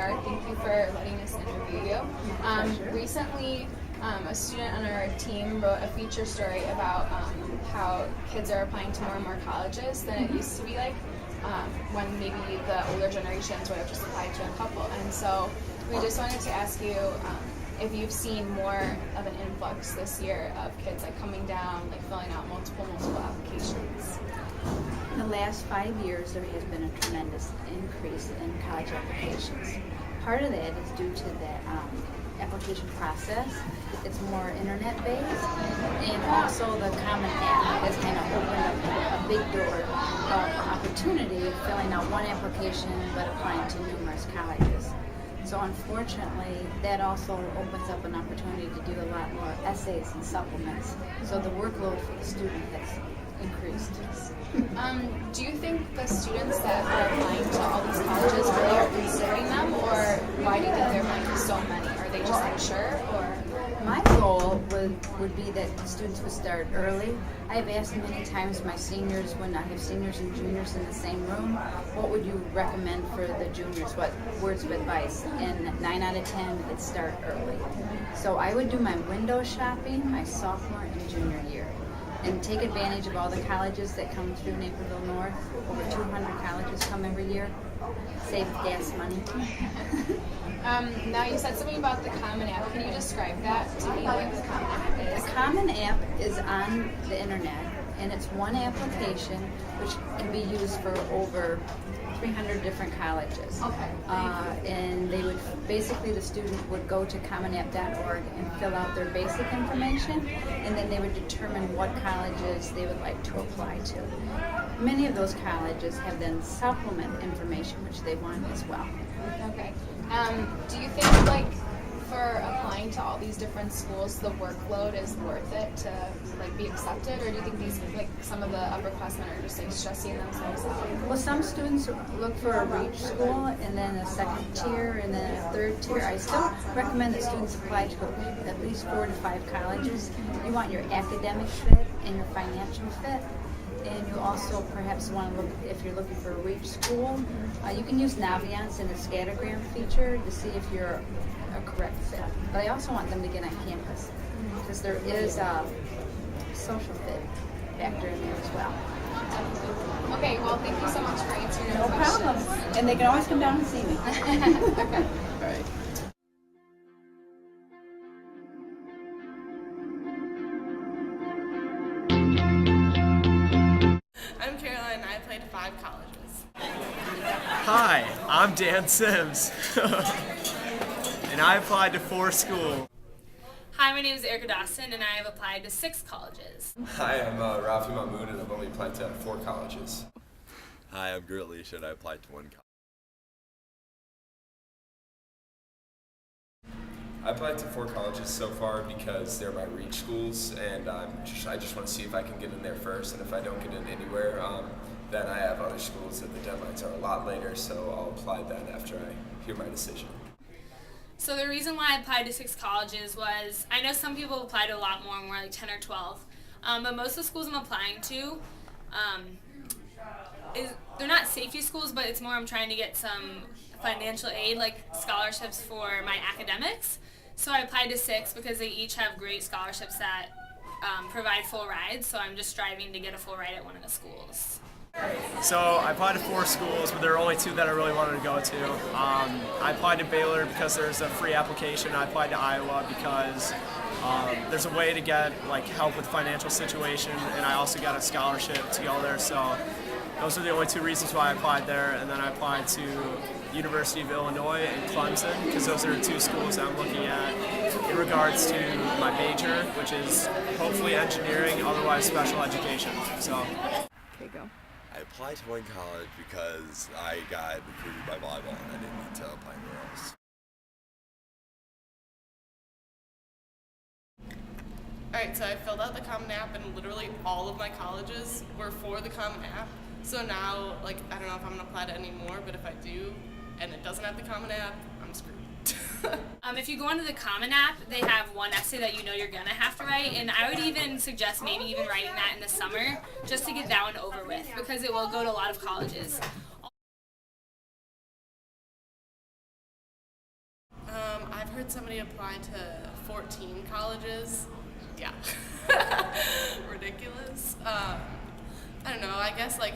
start, thank you for letting us interview you. Recently, a student on our team wrote a feature story about how kids are applying to more and more colleges than it used to be like when maybe the older generations would have just applied to a couple. And so we just wanted to ask you if you've seen more of an influx this year of kids like coming down, like filling out multiple applications. In the last 5 years, there has been a tremendous increase in college applications. Part of that is due to the application process. It's more internet-based, and also the Common App has kind of opened up a big door of opportunity of filling out one application but applying to numerous colleges. So unfortunately, that also opens up an opportunity to do a lot more essays and supplements. So the workload for the student has increased. Do you think the students that are applying to all these colleges really are considering them, or why do you think they're applying to so many? Are they just unsure, or? My goal would be that students would start early. I have asked many times my seniors, when I have seniors and juniors in the same room, what would you recommend for the juniors? What words of advice? And 9 out of 10, it'd start early. So I would do my window shopping my sophomore and junior year, and take advantage of all the colleges that come through Naperville North. Over 200 colleges come every year. Save gas money. Now you said something about the Common App. Can you describe that to me, what the Common App is? The Common App is on the internet, and it's one application which can be used for over 300 different colleges. Okay. And they would basically, the student would go to commonapp.org and fill out their basic information, and then they would determine what colleges they would like to apply to. Many of those colleges have then supplement information which they want as well. Okay. Do you think, like, for applying to all these different schools, the workload is worth it to like be accepted, or do you think these, like, some of the upperclassmen are just like stressing themselves out? Well, some students look for a reach school, and then a second tier, and then a third tier. I still recommend that students apply to at least 4 to 5 colleges. You want your academic fit and your financial fit. And you also perhaps want to look, if you're looking for a reach school, you can use Naviance and the scattergram feature to see if you're a correct fit. But I also want them to get on campus, because there is a social fit factor in there as well. Okay, well, thank you so much for answering No our questions. problem. And they can always come down and see me. Okay. All right. I'm Caroline, and I applied to 5 colleges. Hi, I'm Dan Sims, and I applied to 4 schools. Hi, my name is Erica Dawson, and I have applied to 6 colleges. Hi, I'm Rafi Mahmoud, and I've only applied to 4 colleges. Hi, I'm Gert Leisha, and I applied to 1 college. I applied to 4 colleges so far because they're my reach schools, and I just want to see if I can get in there first, and if I don't get in anywhere, then I have other schools that the deadlines are a lot later, so I'll apply then after I hear my decision. So the reason why I applied to 6 colleges was, I know some people apply to a lot more like 10 or 12, but most of the schools I'm applying to, they're not safety schools, but it's more I'm trying to get some financial aid, like scholarships for my academics. So I applied to 6 because they each have great scholarships that provide full rides, so I'm just striving to get a full ride at one of the schools. So I applied to 4 schools, but there are only 2 that I really wanted to go to. I applied to Baylor because there's a free application. I applied to Iowa because there's a way to get like help with financial situation, and I also got a scholarship to go there. So those are the only 2 reasons why I applied there. And then I applied to University of Illinois and Clemson because those are 2 schools that I'm looking at in regards to my major, which is hopefully engineering, otherwise special education. So. Okay, go. I applied to 1 college because I got recruited by volleyball and I didn't need to apply anywhere else. Alright, so I filled out the Common App, and literally all of my colleges were for the Common App. So now, like, I don't know if I'm going to apply to any more, but if I do, and it doesn't have the Common App, I'm screwed. If you go onto the Common App, they have one essay that you know you're going to have to write, and I would even suggest maybe even writing that in the summer just to get that one over with, because it will go to a lot of colleges. I've heard somebody apply to 14 colleges. Yeah. Ridiculous. I don't know, I guess like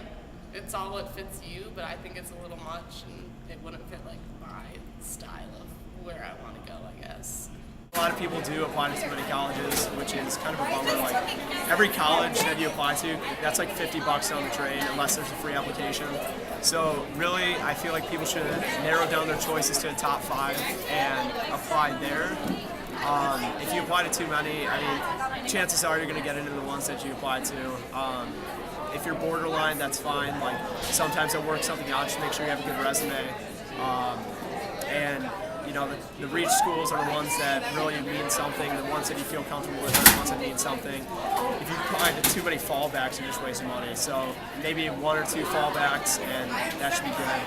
it's all what fits you, but I think it's a little much and it wouldn't fit like my style of where I want to go, I guess. A lot of people do apply to too many colleges, which is kind of a bummer. Like every college that you apply to, that's like $50 on the train unless there's a free application. So really, I feel like people should narrow down their choices to the top 5 and apply there. If you apply to too many, I mean, chances are you're going to get into the ones that you apply to. If you're borderline, that's fine. Like sometimes it'll work something out. Just make sure you have a good resume. And you know, the reach schools are the ones that really mean something. The ones that you feel comfortable with are the ones that mean something. If you apply to too many fallbacks, you're just wasting money. So maybe 1 or 2 fallbacks, and that should be good.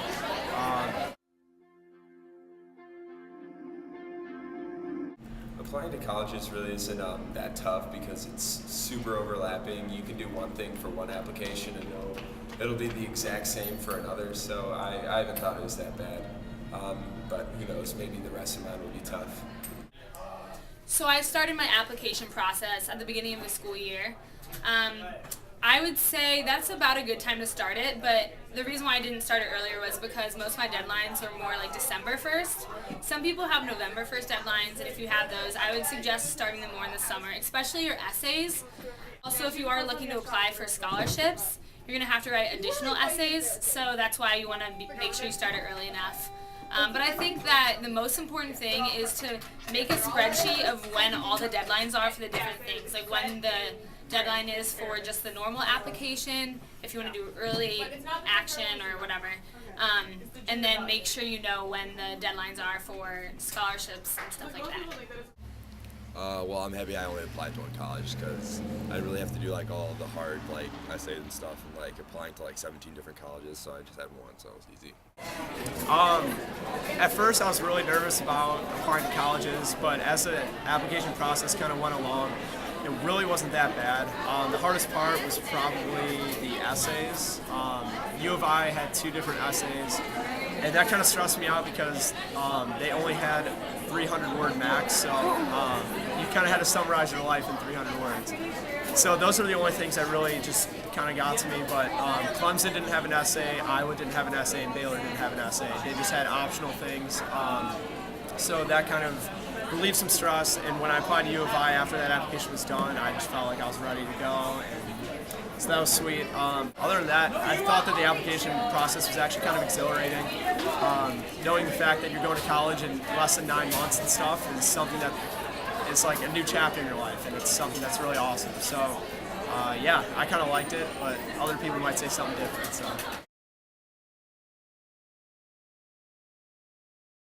Applying to colleges really isn't that tough because it's super overlapping. You can do one thing for one application and it'll be the exact same for another, so I haven't thought it was that bad. But who knows, maybe the rest of mine will be tough. So I started my application process at the beginning of the school year. I would say that's about a good time to start it, but the reason why I didn't start it earlier was because most of my deadlines are more like December 1st. Some people have November 1st deadlines, and if you have those, I would suggest starting them more in the summer, especially your essays. Also, if you are looking to apply for scholarships, you're going to have to write additional essays, so that's why you want to make sure you start it early enough. But I think that the most important thing is to make a spreadsheet of when all the deadlines are for the different things, like when the deadline is for just the normal application, if you want to do early action or whatever, and then make sure you know when the deadlines are for scholarships and stuff like that. Well, I'm happy I only applied to one college because I really have to do like all the hard like essays and stuff and like applying to like 17 different colleges, so I just had one, so it was easy. At first I was really nervous about applying to colleges, but as the application process kind of went along, it really wasn't that bad. The hardest part was probably the essays. U of I had 2 different essays, and that kind of stressed me out because they only had 300-word max, so you kind of had to summarize your life in 300 words. So those are the only things that really just kind of got to me, but Clemson didn't have an essay, Iowa didn't have an essay, and Baylor didn't have an essay. They just had optional things. So that kind of relieved some stress, and when I applied to U of I after that application was done, I just felt like I was ready to go, and so that was sweet. Other than that, I thought that the application process was actually kind of exhilarating. Knowing the fact that you're going to college in less than 9 months and stuff is something that is like a new chapter in your life, and it's something that's really awesome. So yeah, I kind of liked it, but other people might say something different. So.